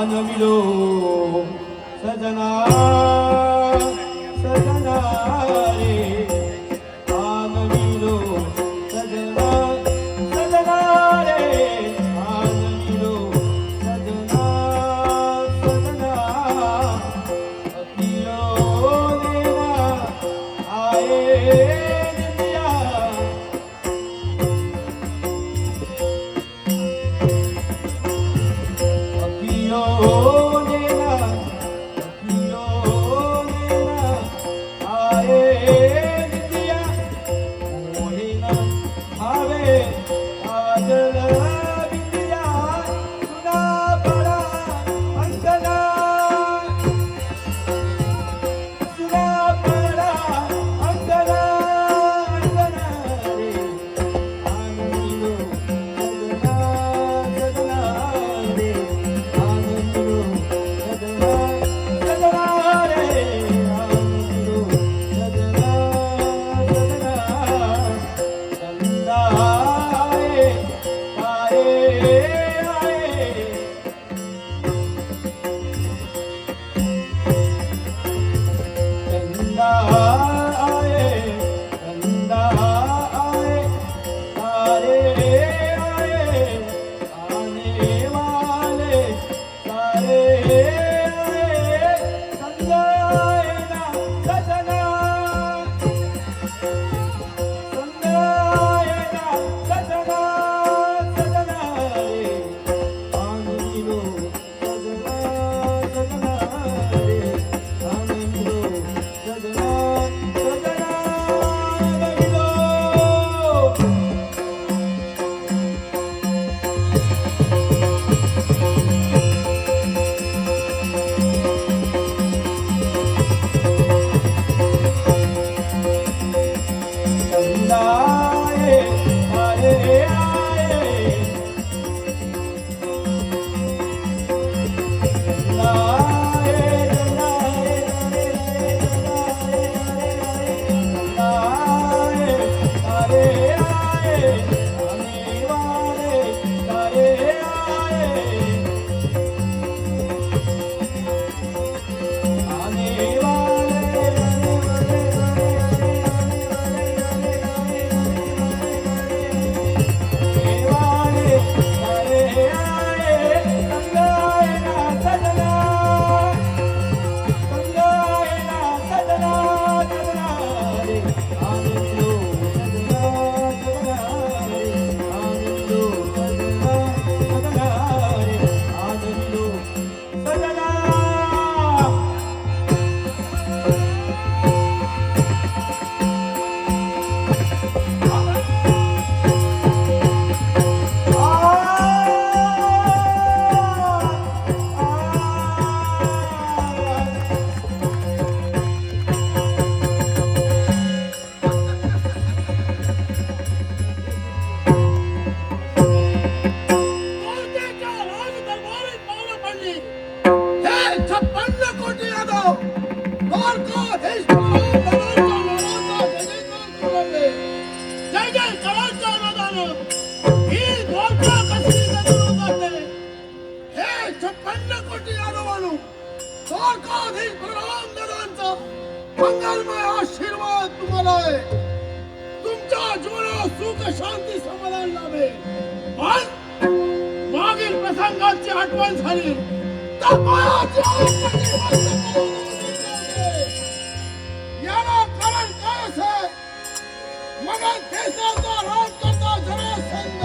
आनविलो सजना सजना रे आनविलो सजना सजना रे आनविलो सजना सजना अखियो नेना आए निंदिया अखियो नेना आए निंदिया मोहिना आवे आजल बिंदिया सुना पड़ा अंगना सुना पड़ा अंगना अंगना रे आनंदो सजना सजना रे आनंदो सजना सजना रे आनंदो सजना सजना चंदा आए आए आए चंदा आए चंदा आए सारे आए आने वाले सारे आए संगा आए ना सजना संगा आए ना सजना सजना रे आनंदो सजना सजना रे आनंदो सजना सजना आनंदो चंदा आए आए आए चंदा आए चंदा आए चंदा आए सारे आए आने वाले सारे आए आने वाले मंगलमय आशीर्वाद तुम्हाला आहे. तुमच्या जीवनात सुख शांती समाधान लाभे. पण मागील प्रसंगाची आठवण झाली तर पायाची आठवण याला कारण काय असे? मग देशाचा राज करता जरासंध.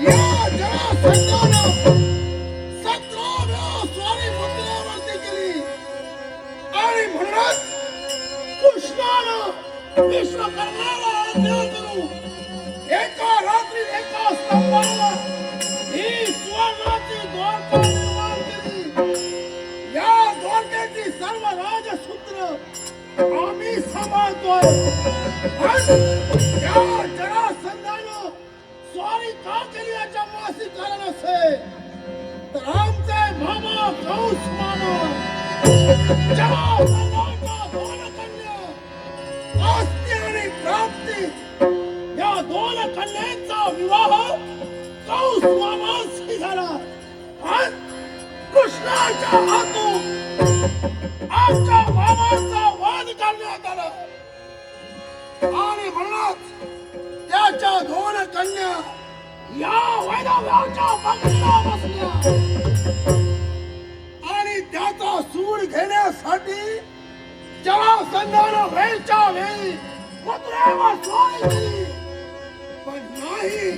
या जरासंधानं 17 वेळा स्वारी मुद्रावरती केली आणि म्हणूनच कृष्णानं विश्वकर्माला आज्ञा करू एका रात्री एका स्तंभावर ही सुवर्णाची द्वारका निर्माण केली. या द्वारकेची सर्व राजसूत्र आम्ही सांभाळतोय. त्या जरासंधानं स्वारी का केली याच्या मासी कारण असे तर आमचे मामा कौस मामा जरासंधाच्या दोन कन्या आस्ती आणि प्राप्ती या दोन कन्यांचा विवाह कौस मामाशी झाला. कृष्णाच्या हातून आमच्या मामाचा वध करण्यात आला आणि म्हणूनच त्याच्या दोन कन्या या वैदव्याच्या पंक्तीला बसल्या आणि त्याचा सूड घेण्यासाठी जरासंधानं वेळच्या वेळी मथुरेवर स्वारी केली, पण नाही.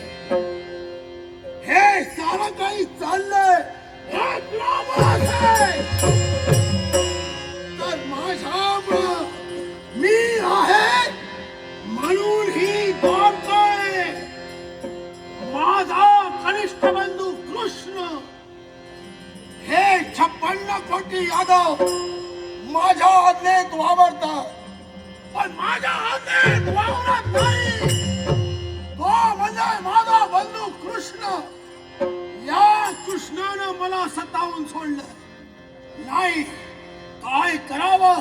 हे सारं काही चाललंय हे कुणामुळेच आहे? तर माझ्यामुळं मी आहे म्हणून ही द्वारकाय. माझा कनिष्ठ बंधू कृष्ण हे 56 कोटी यादव माझ्या आज्ञेत वावरतात, पण माझ्या आज्ञेत वावरत नाही. तो म्हणजे माझा बंधू कृष्ण. या कृष्णानं मला सतावून सोडलं नाही. काय करावं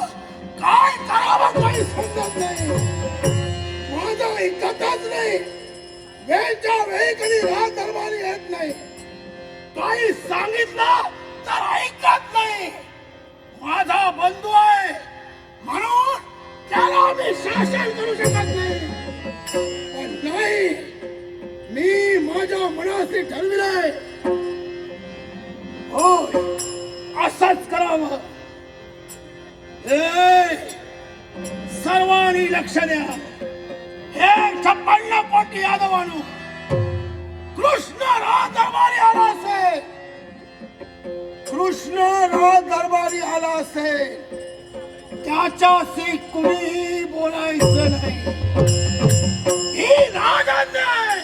काही समजत नाही. माझं ऐकतच नाही. वेळच्या वेळी कधी राज दरबारी येत नाही. काही सांगितलं तर ऐकत नाही. माझा बंधू आहे म्हणून त्याला मी शासन करू शकत नाही. पण नाही, मी माझ्या मनाशी ठरविलंय, होय असंच करावं. हे सर्वांनी लक्ष द्या. हे 56 कोटी यादवांनो, कृष्ण राज दरबारी आला असेल, कृष्ण राज दरबारी आला असेल, त्याच्याशी कुणीही बोलायचं नाही. ही राजाज्ञा आहे.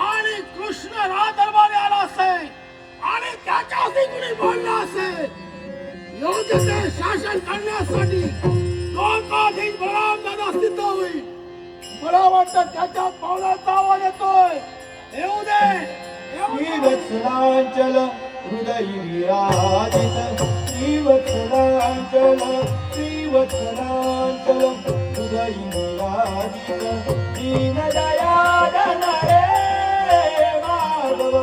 आणि कृष्ण राज दरबारी आला असेल आणि त्याच्याशी कुणी बोलला असेल, योग्य ते शासन करण्यासाठी द्वारकाधीश बलराम दादा सिद्ध होईल. मला वाटतं त्याच्या पावलाचा आवाज येतोय. येऊ दे. वत्सलांचल हृदय विराजित श्रीवत्सलांचल श्रीवत्सलांचल हृदय विराजित दीनदयाळन रे माधव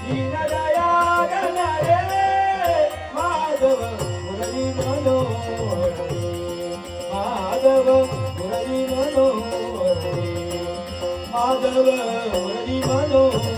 दीनदयाळन रे माधव मुरली मनोहरी माधव मुरली मनोहरी माधव मुरली मनोहरी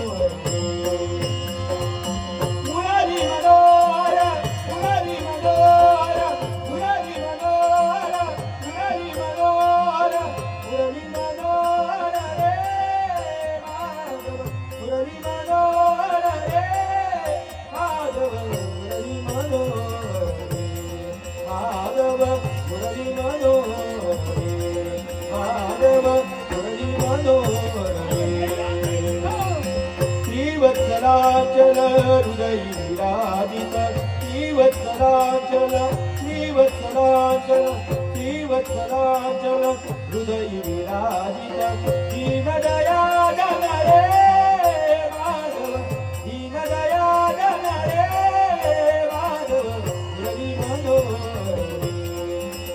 श्रीवत्सलांचल हृदय विराजित श्रीवत्सलांचल श्रीवत्सलांचल श्रीवत्सलांचल हृदय विराजित दीनदयाळन रे माधव दीनदयाळन रे माधव मुरली मनोहरी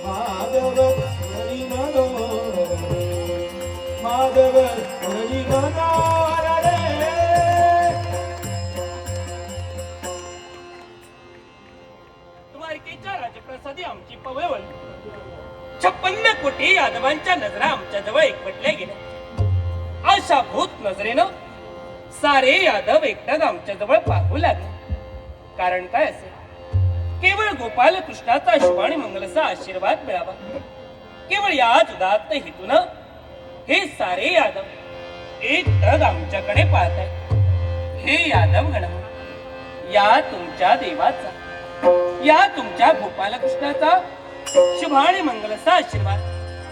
माधव मुरली मनोहरी माधव मुरली मनोहरी. राजप्रसादी आमची पवळवळ 56 कोटी यादवांच्या नजरा आमच्या जवळ एकवटल्या गेल्या. आशाभूत नजरेनं सारे यादव एकटक आमच्या जवळ पाहू लागले. कारण काय असेल? केवळ गोपाल कृष्णाचा शुभ आणि मंगलचा आशीर्वाद मिळावा. केवळ याच उदात्त हेतूनं हे सारे यादव एकटक आमच्याकडे पाहताय. हे यादव गण, या तुमच्या देवाचा, या तुमच्या गोपालकृष्णाचा शुभ आणि मंगलचा आशीर्वाद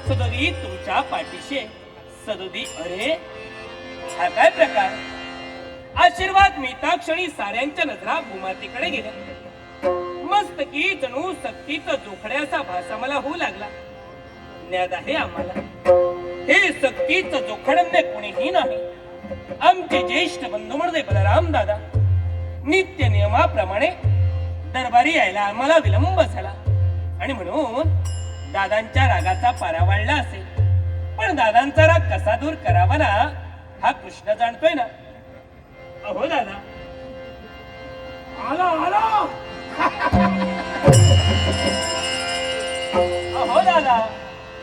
सदोदी तुमच्या पाठीशी सदोदी. अरे हा काय प्रकार? आशीर्वाद मिळता क्षणी साऱ्यांच्या नजरा भूमातेकडे गेल्या. मस्तकी जणू सक्तीचा जोखड्याचा भास आम्हाला होऊ लागला. ज्ञात आहे आम्हाला हे सक्तीचं जोखडन्य कोणीही नाही. आमचे ज्येष्ठ बंधू म्हणजे बलराम दादा नित्य नियमाप्रमाणे दरबारी यायला आम्हाला विलंब झाला आणि म्हणून दादांच्या रागाचा पारा वाढला असेल. पण दादांचा राग कसा दूर करावा ना हा कृष्ण जाणतोय ना. अहो दादा, आलो आलो. अहो दादा,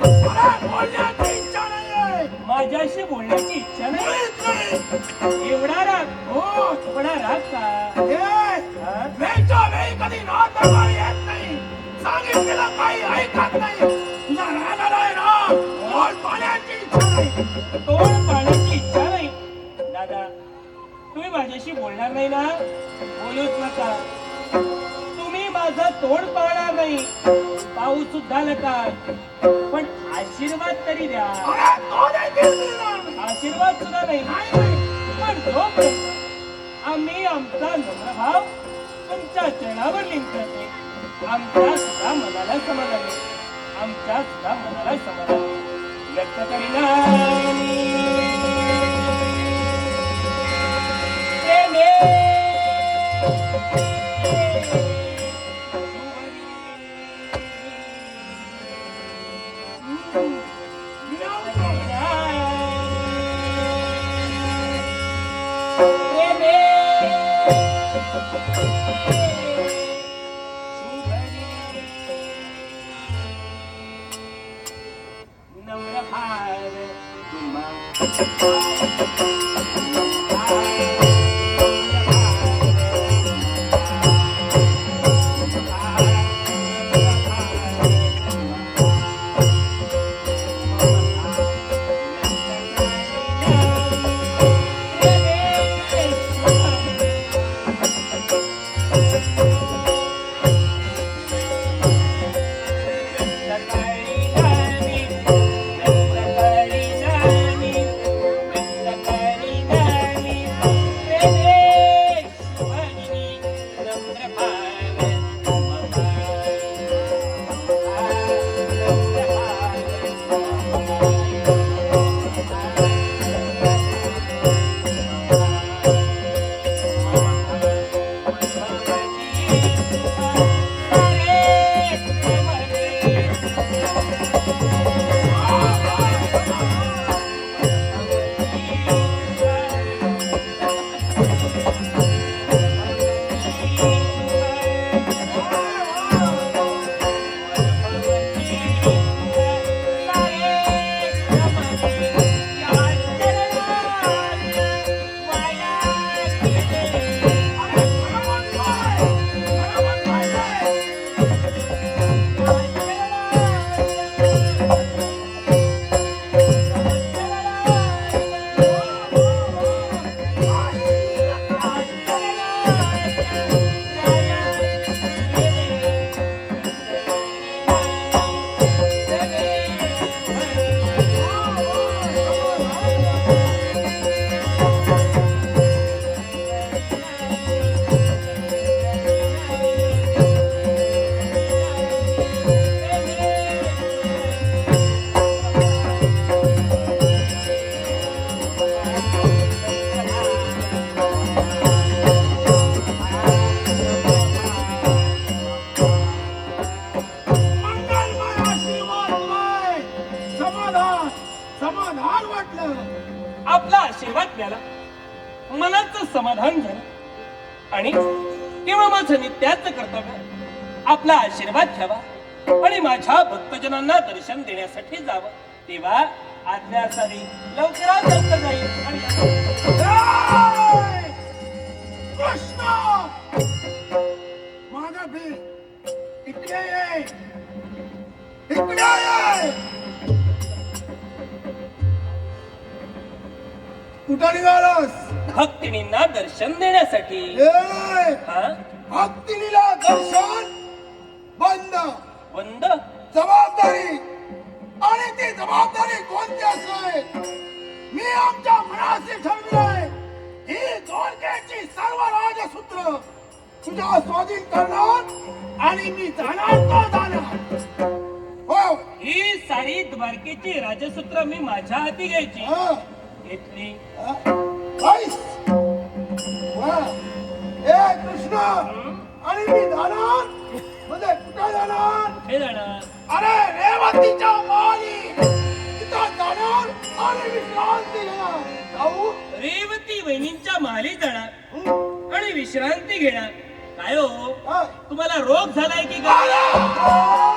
अरे बोलण्याची इच्छा नाहीये. माझ्याशी बोलण्याची इच्छा नाही. मुळीच नाही. एवढा राग? हो. थोडा राग का? हे, हा? वेळच्या वेळी कधी नादारी येत नाही. सांगितलेलं काही ऐकत नाही. तुझा राग आलाय ना. बोल पाण्याची इच्छा नाही. तोंड पाण्याची इच्छा नाही. दादा, तुम्ही माझ्याशी बोलणार नाही ना? बोलूच नका. तुम्ही माझं तोंड पाहणार नाही, पाहू सुद्धा नका, पण आशीर्वाद तरी द्या. अरे तो देखील मिळणार नाही. आशीर्वाद सुद्धा नाही. नाही, नाही. पण जोपर्यंत आम्ही आमचा नम्रभाव तुमच्या चरणावर लिंकते, आमच्या सुद्धा मनाला समाधान आहे. आमच्या सुद्धा मनाला समाधान आहे. व्यक्त करीना प्रेमे. आपला आशीर्वाद मिळाला, मनाचं समाधान झालं आणि केवळ माझं नित्याचं कर्तव्य आपला आशीर्वाद घ्यावा आणि माझ्या भक्तजनांना दर्शन देण्यासाठी जावं. तेव्हा आज्ञा असावी, लवकरात लवकर जाईल. आणि जय कृष्ण. माझा भीम इकडे ये, इकडे ये. कुठं निघालास? भक्तिनींना दर्शन देण्यासाठी. ए, हा? भक्तिनीला दर्शन बंद. बंद? जबाबदारी. आणि ती जबाबदारी कोणती असेल? मी आमच्या मनाशी ठरविलंय, ही द्वारकेची सर्व राजसूत्र तुझ्या स्वाधीन करणार आणि मी जाणार तो जाणार. हो. ही सारी द्वारकेची राजसूत्र मी माझ्या हाती घ्यायची. हा. घेतली. बाईस. वा. ए कृष्ण, आणि मी जाणार म्हणजे कुठे जाणार? हे जाणार. अरे रेवतीच्या माली तिथं जाणार आणि विश्रांती घेणार. जाऊ. रेवती वहिनींच्या महाली जाणार आणि विश्रांती घेणार. काय हो काय? तुम्हाला रोग झालाय की काय?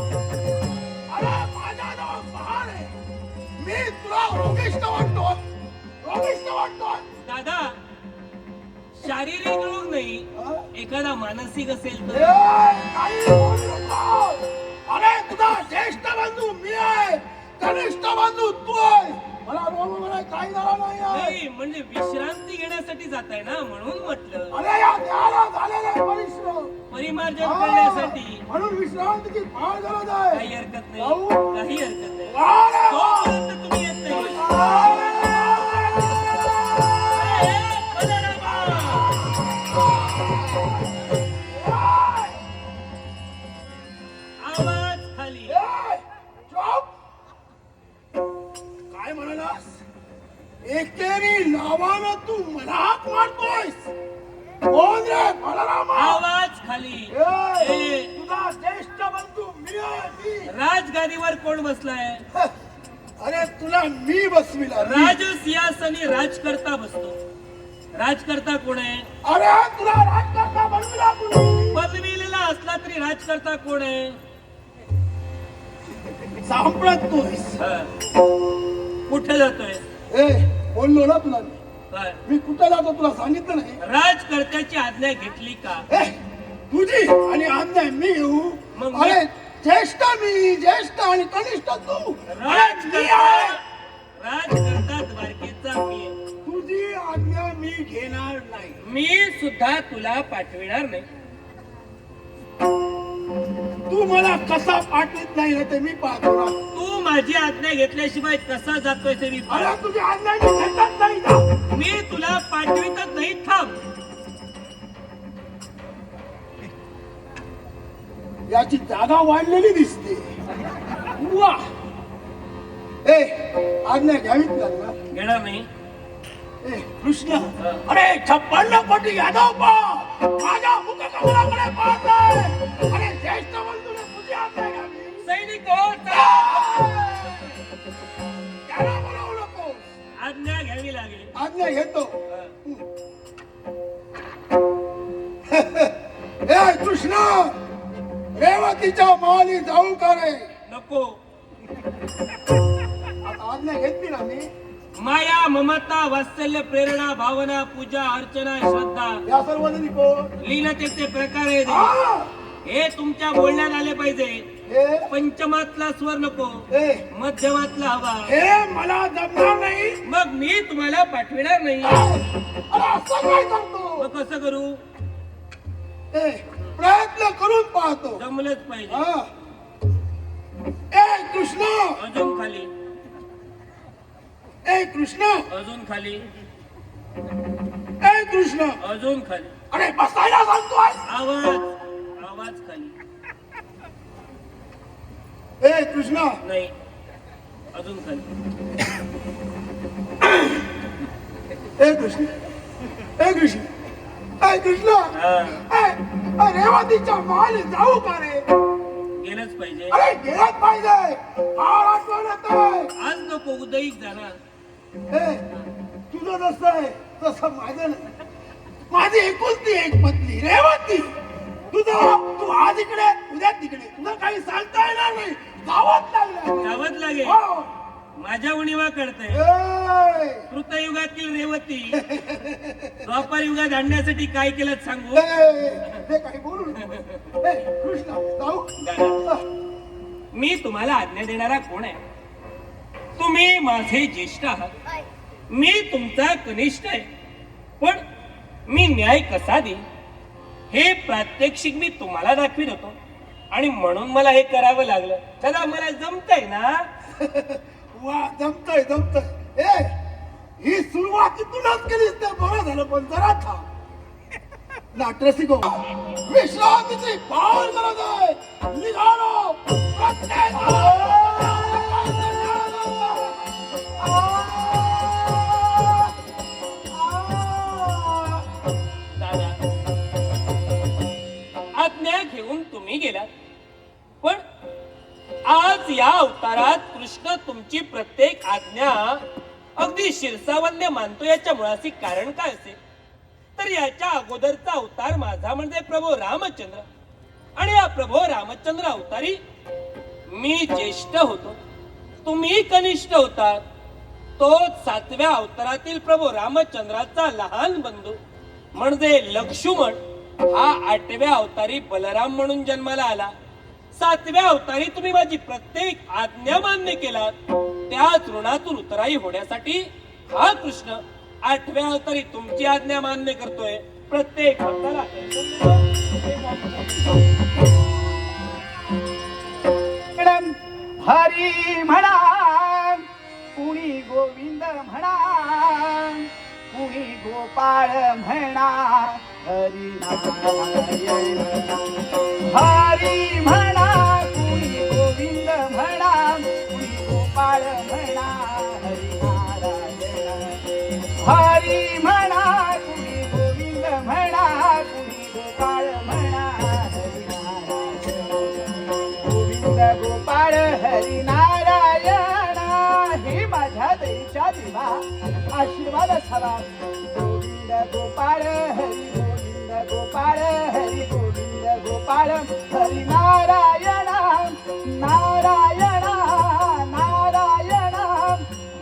अरे माझा नाव महान आहे. मी तुला रोगिष्ट वाटतो. रोगिष्ट वाटतो. दादा शारीरिक रोग नाही, हा? एखादा मानसिक असेल ए, तर. काही बोलू नको. अरे तुझा ज्येष्ठ बंधू मी आहे, कनिष्ठ बंधू तू आहे. मला रोग वगैरे काही झाला नाही आहे. नाही म्हणजे विश्रांती घेण्यासाठी जाताय ना, म्हणून म्हटलं. अरे या देहाला झालेला आहे परिश्रम. परिमार्जन हा, करण्यासाठी. म्हणून विश्रांतीची फार गरज आहे. काही हरकत नाही, जाऊ. काही हरकत नाही. अरे वा. तोपर्यंत तुम्ही येत नाही. अरे ए, पदरामा! आवाज खाली. ए, चुप. काय म्हणालास? एकेरी नावानं तू मला हाक मारतोयस. कोण रे बलरामा? आवाज खाली. ए, ए, तुझा ज्येष्ठ बंधू मी आहे, मी. राजगादीवर कोण बसलाय? अरे तुला मी बसविला मी. राजसिंहासनी राजकर्ता बसतो. राजकर्ता कोण आहे? अरे तुला राजकारता बनविला कुणी? पदविलेला असला तरी राजकर्ता कोण आहे? सांप्रतोयस. हा. कुठे जातोय? ए, बोललो ना तुला मी. काय? मी कुठं जातो तुला सांगितलं नाही. राजकर्त्याची आज्ञा घेतली का? ए, तुझी आणि आज्ञा मी घेऊ. मग मी- अरे ज्येष्ठ मी, ज्येष्ठ आणि कनिष्ठ तू. अरे मी राजकर्ता आहे. राजकर्ता द्वारकेचा मी आहे. तुझी आज्ञा मी घेणार नाही. मी सुद्धा तुला पाठविणार नाही. तू मला कसा पाठवित नाही ना ते मी पाहतो ना. तू माझी आज्ञा घेतल्याशिवाय कसा जातोय ते मी अरे पाहतो. तुझी आज्ञा मी घेतच नाही ना. मी तुला पाठवितच नाही. थांब. याची जागा वाढलेली दिसते. वा. ए, आज्ञा घ्यावीच लागणार. घेणार नाही. ए, कृष्ण. अरे 56 कोटी यादव पा माझ्या मुखकमलाकडे पाहत आहे. अरे ज्येष्ठ बंधूने तुझी आज्ञा घ्यावी. सैनिक हो, त्याला बोलावू नको. आज्ञा घ्यावी लागेल. आज्ञा घेतो. ए कृष्ण, रेवतीच्या माली जाऊ का रे? नको. आता आज्ञा घेतली ना मी. माया, ममता, वात्सल्य, प्रेरणा, भावना, पूजा, अर्चना, श्रद्धा, या सर्व नको. लीनतेचे प्रकार आहेत. हा. हे तुमच्या बोलण्यात आले पाहिजे. हे पंचमातला स्वर नको, हे मध्यमातला हवा. हे मला जमणार नाही. मग मी तुम्हाला पाठविणार नाही. अरे असं काय करतो? मग कसं करू? ए, प्रयत्न करून पाहतो. जमलंच पाहिजे. हा. ए कृष्ण, अजून खाली, ए कृष्ण, अजून खाली, ए कृष्ण. अजून खाली. अरे बसायला सांगतोय. आवाज, आवाज खाली. ए कृष्ण. नाही, अजून खाली. ए कृष्ण, ए कृष्ण, ए कृष्ण. हा, ए, रेवतीच्या माल जाऊ का रे? गेलंच पाहिजे. अरे गेलाच पाहिजे. फार आठवण येतंय. आज नको, उदयीक जाणार. ए, तुझं जसं आहे तसं माझं नाही. माझी एकुलती एक पत्नी रेवती. तू आज इकडे उद्या तिकडे. तुला काही सांगता येणार नाही. गावात लागलं. जावंच लागेल. हो. माझ्या उणीवा करते. ए, कृतयुगातील रेवती द्वापार युगात आणण्यासाठी काय केलं सांगू? हे काही बोलू नको. ए, कृष्ण जाऊ. मी तुम्हाला आज्ञा देणारा कोण आहे? तुम्ही माझे ज्येष्ठ आहात, मी तुमचा कनिष्ठ आहे. पण मी न्याय कसा देईन हे प्रात्यक्षिक मी तुम्हाला दाखवित होतो आणि म्हणून मला हे करावं लागलं. दादा मला जमतंय ना? वा, जमतंय जमतंय. ए, ही सुरुवात इथूनच केलीस तर बरं झालं. पण जरा थांब. नाट्यसिको विश्रांतीची फार गरज आहे. निघालो. प्रत्येक दादा आज्ञा घेऊन तुम्ही गेलात, पण आज या अवतारात कृष्ण तुमची प्रत्येक आज्ञा अगदी शिरसावन्य मानतो याच्या मुळाशी कारण काय असेल तर याच्या अगोदरचा अवतार माझा म्हणजे प्रभू रामचंद्र आणि या प्रभू रामचंद्र अवतारी मी ज्येष्ठ होतो, तुम्ही कनिष्ठ होतात. तोच 7व्या अवतारातील प्रभू रामचंद्राचा लहान बंधू म्हणजे लक्ष्मण हा 8व्या अवतारी बलराम म्हणून जन्माला आला. 7व्या अवतारी तुम्ही माझी प्रत्येक आज्ञा मान्य केलात. त्याच ऋणातून उतराई होण्यासाठी हा कृष्ण 8व्या अवतारी तुमची आज्ञा मान्य करतोय. प्रत्येक भक्ताला हरी म्हणा, कुणी गोविंद म्हणा, कुणी गोपाळ म्हणा, हरी नारायण. हरी म्हणा, कुणी गोविंद म्हणा, कुणी गोपाळ म्हणा, हरी नारायण. हरी म्हणा, कुणी गोविंद म्हणा, कुणी गोपाळ म्हणा, हरी नारायण. गोविंद गोपाळ हरी नारायण, हे माझ्या देशा दिवा आशीर्वाद असावा. गोविंद गोपाळ हरी, गोविंद गोपाळ हरी, गोविंद गोपाळ हरी नारायण. नारायण नारायण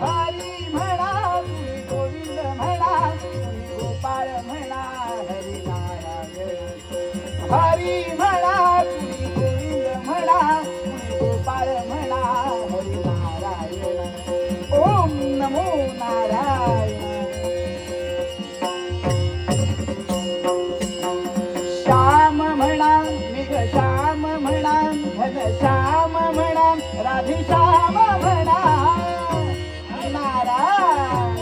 हरी म्हणा, कुणी गोविंद म्हणा, कुणी गोपाळ म्हणा, हरी नारायण. हरी म्हणा, कुणी गोविंद म्हणा, कुणी गोपाळ म्हणा, हरी नारायण. ओम नमो नारायण. श्याम म्हणा, मेघ श्याम म्हणा, घन श्याम म्हणा, राधे श्याम म्हणा, नारायण.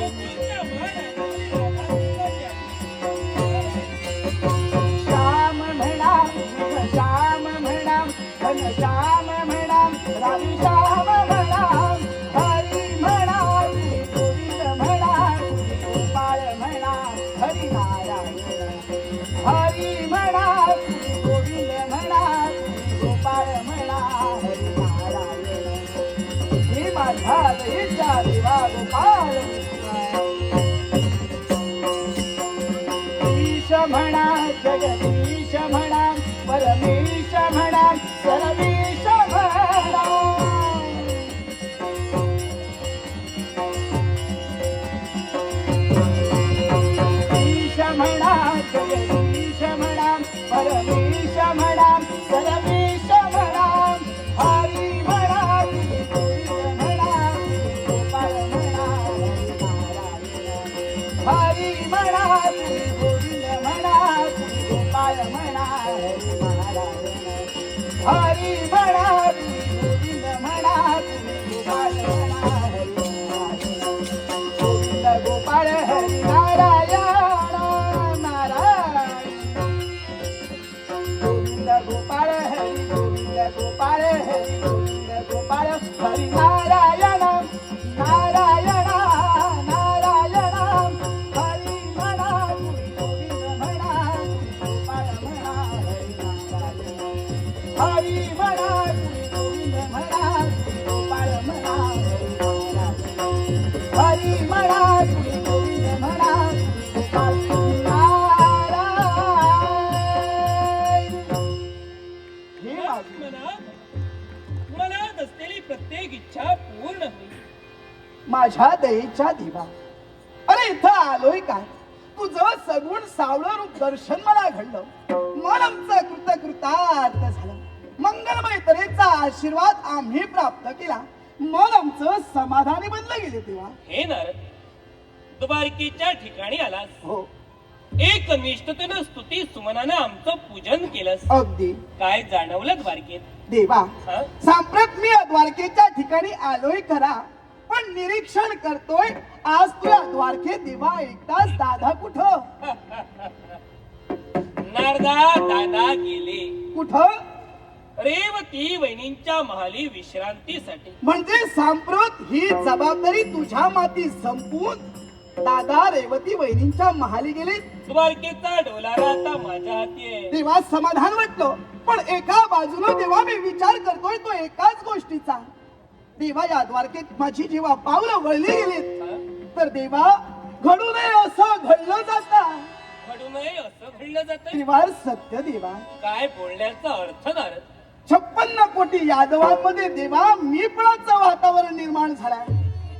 श्याम म्हणा, मेघ श्याम म्हणा, घन श्याम म्हणा, राधे श्याम म्हणा, हरी म्हणा, कुणी गोविंद म्हणा, कुणी गोपाळ म्हणा, हरी नारायण. हरी म्हणा, कुणी गोविंद म्हणा, कुणी गोपाळ म्हणा, हरी नारायण. हे माझ्या देशा देवा गोपाळ ईश म्हणा, जगदीश म्हणा, परमेश म्हणा, सर्वेश म्हणा. ईश म्हणा, जगदीश म्हणा, परमेश म्हणा, सर्वेश म्हणा. हरी म्हणा, कुणी गोविंद म्हणा, कुणी गोपाळ म्हणा, हरी नारायण. हरी म्हणा, कुणी गोविंद म्हणा, कुणी गोपाळ म्हणा, हरी नारायण. हरी म्हणा, कुणी गोविंद म्हणा, कुणी गोपाळ म्हणा, हरी नारायण. गोविंद गोपाळ हरी नारायण. नारायण. गोविंद गोपाळ हरी, गोविंद गोपाळ हरी, गोविंद गोपाळ हरी नारायण. नारायण नारायण हरी म्हणा, कुणी गोविंद म्हणा, कुणी गोपाळ म्हणा, हरी नारायण. हरी म्हणा, कुणी गोविंद म्हणा, कुणी गोपाळ म्हणा, हरी नारायण. हरी म्हणा, कुणी गोविंद म्हणा, कुणी गोपाळ नारायण. हे माझे मनात असलेली प्रत्येक इच्छा पूर्ण होईल. माझ्या दयेच्या दिवा, अरे इथं आलोय काय, तुझं सगुण सावळं रूप दर्शन मला घडलं. मन आमचं कृतकृतार्थ झालं. मंगलमय तऱ्हेचा आशीर्वाद आम्ही प्राप्त केला. मन आमचं समाधानी बनलं गेले. तेव्हा हे नारद, द्वारकेच्या ठिकाणी आलास. हो, एक निष्ठतेनं स्तुती सुमनानं आमचं पूजन केलंस. अगदी काय जाणवलं द्वारकेत? देवा, हा? सांप्रत मी या द्वारकेच्या ठिकाणी आलोय खरा, पण निरीक्षण करतोय आज तुझ्या द्वारकेत देवा एकटाच. दादा कुठं? नारदा दादा गेले कुठं? रेवती वहिनींच्या महाली विश्रांतीसाठी. म्हणजे सांप्रत ही जबाबदारी तुझ्या माती संपून दादा रेवती वहिनींच्या महाली गेले. द्वारकेचा डोलारा आता माझ्या हाती आहे. तेव्हा समाधान वाटलं, पण एका बाजूला तेव्हा मी विचार करतोय तो एकाच गोष्टीचा. देवा, या द्वारकेत माझी जेव्हा पावलं वळली गेलीत तर देवा घडू नये असं घडलं जातं. घडू नये असं घडलं जातं. त्रिवार सत्य देवा. काय बोलण्याचा अर्थ नारद? 56 कोटी यादवांमध्ये देवा मीपणाचं वातावरण निर्माण झालंय.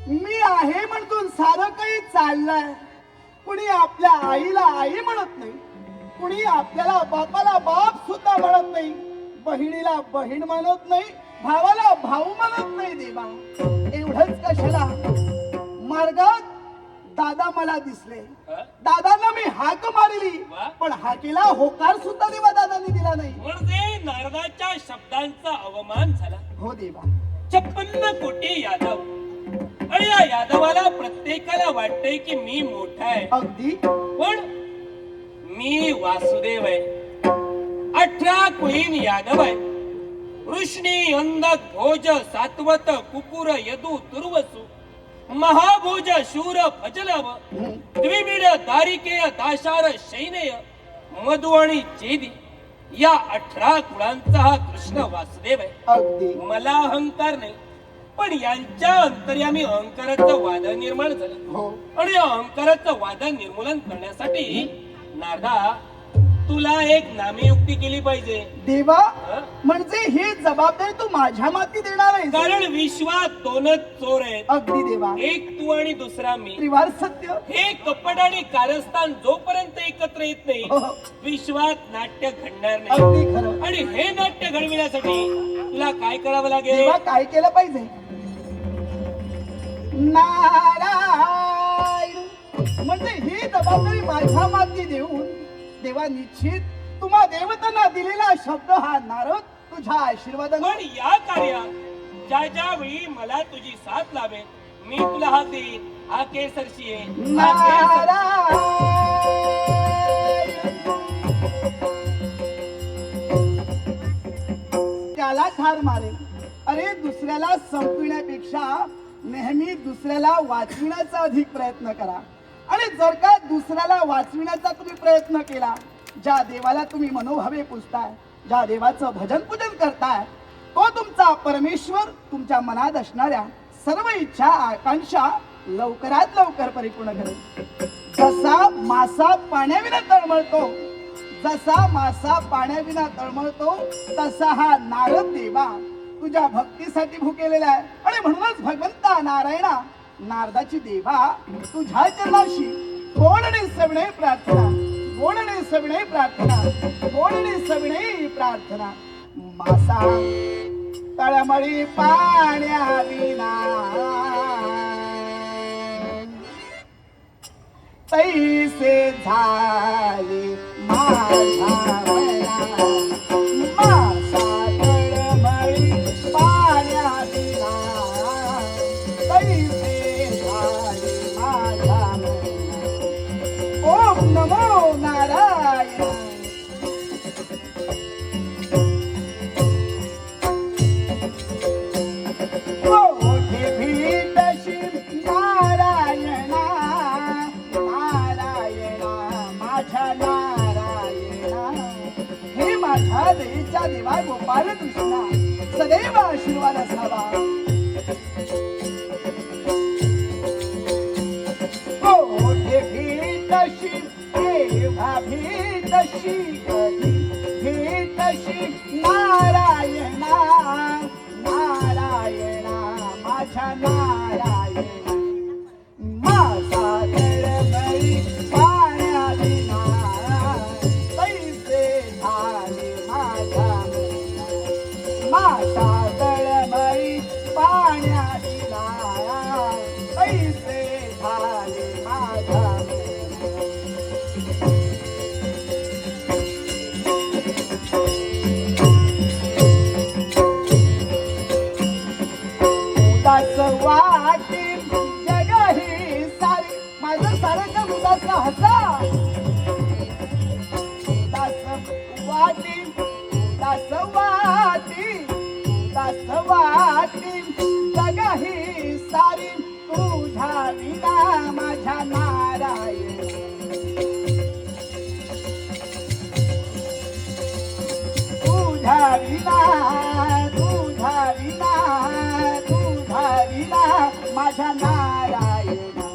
मी आहे म्हणून सारं काही चाललंय. कुणी आपल्या आईला आई म्हणत नाही, कुणी आपल्याला बापाला बाप सुद्धा म्हणत नाही, बहिणीला बहीण म्हणत नाही, भावाला भाऊ म्हणत नाही. देवा एवढंच कशाला, मार्गात दादा मला दिसले, हं? दादांना मी हाक मारली, वा. पण हाकेला होकार सुद्धा देवा दादांनी दिला नाही. म्हणजे नारदाच्या शब्दांचा अवमान झाला. हो देवा. 56 कोटी यादव आणि या यादवाला प्रत्येकाला वाटतंय की मी मोठा आहे, अगदी पण मी वासुदेव आहे. 18 कुलीन यादव आहे. वृष्णी अंधक भोज सात्वत कुकुर यदु तुर्वसु महाभोज शूर फजलव द्विमीड दारिकेय दाशार शैनेय मधु आणि चेदी या 18 कुळांचा हा कृष्ण वासुदेव आहे. अगदी मला अहंकार नाही, पण यांच्या अंतर्यामी अहंकाराचं वादन निर्माण झालं. हो. आणि या अहंकाराचं वादन निर्मूलन करण्यासाठी नारदा तुला एक नामेयुक्ती केली पाहिजे. देवा हं? म्हणजे ही जबाबदारी तू माझ्या माती देणार आहे. कारण विश्वात दोनच चोर आहेत, अगदी देवा. एक तू आणि दुसरा मी. त्रिवार सत्य. हे कपट आणि कारस्थान जोपर्यंत एकत्र येत नाही हो, हो. विश्वात नाट्य घडणार नाही. अगदी खरं. आणि हे नाट्य घडविण्यासाठी तुला काय करावं लागेल? देवा काय केलं पाहिजे? नारायण म्हणजे ही जबाबदारी माझ्या माती देऊन देवा निश्चित तुम्हा देवतांना दिलेला शब्द हा नारद तुझ्या आशीर्वादाने. पण या कार्यात ज्या ज्या वेळी मला तुझी साथ लावेल मी तुला हाक देईन. हा केसरशी आहे, हा केसर. त्याला ठार मारेल. अरे दुसऱ्याला संपविण्यापेक्षा नेहमी दुसऱ्याला वाचविण्याचा अधिक प्रयत्न करा. आणि जर का दुसऱ्याला वाचविण्याचा तुम्ही प्रयत्न केला, ज्या देवाला तुम्ही मनोभावे पुजताय, ज्या देवाचं भजन पूजन करताय, तो तुमचा परमेश्वर तुमच्या मनात असणाऱ्या सर्व इच्छा आकांक्षा लवकरात लवकर परिपूर्ण करेल. जसा मासा पाण्याविना तळमळतो, जसा मासा पाण्याविना तळमळतो, तसा हा नारद देवा तुझ्या भक्तीसाठी भुकेलेला आहे. आणि म्हणूनच भगवंता नारायणा नारदाची देवा तुझ्या चरणाशी गोडणे सविणे प्रार्थना, गोडणे सविणे प्रार्थना, गोडणे सविणे प्रार्थना. मासा तळमळी पाण्याविना तैसे झाले माझ्या मना. मासा तळमळी पाण्याविना तैसे झाले माझ्या मना. ओम नमो नारायण. मोठी भीतशी नारायणा, नारायणा माझ्या नारायणा. हे माझ्या देवीच्या देवा गोपाल कृष्णा सदैव आशीर्वाद असावा. मोठी भीतशी केव्हा भीतशी कधी भीतशी नारायणा, नारायणा माझ्या नारायणा. माझा तळमळी पाण्याविना तैसे झाले माझ्या मना. माझा तळमळी पाण्याविना तैसे झाले माझ्या मना. उदास वाटी जग ही सारी, माझं सारं उदास हसा. उदास वाटी, उदास वाटी, उदास वाटी जग ही सारी तुझ्या विना माझ्या नारायण. तुझ्या विना, तुझ्या विना, तुझ्या विना माझ्या नारायणा.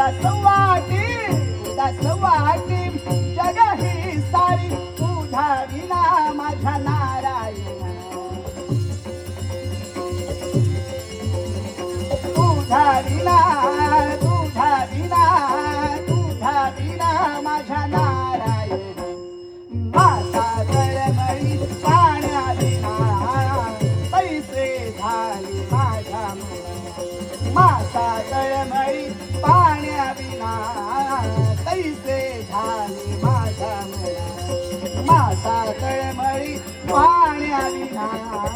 उदास वाटे जग ही सारी तुझा विना माझ्या नारायण तुझा विना माझ्या नारायण माता तळमळी पाण्याविना पैसे झाले माझ्या मना माता तळमळी पाण्याविना पैसे झाले माझ्या मना माता तळमळी पाण्याविना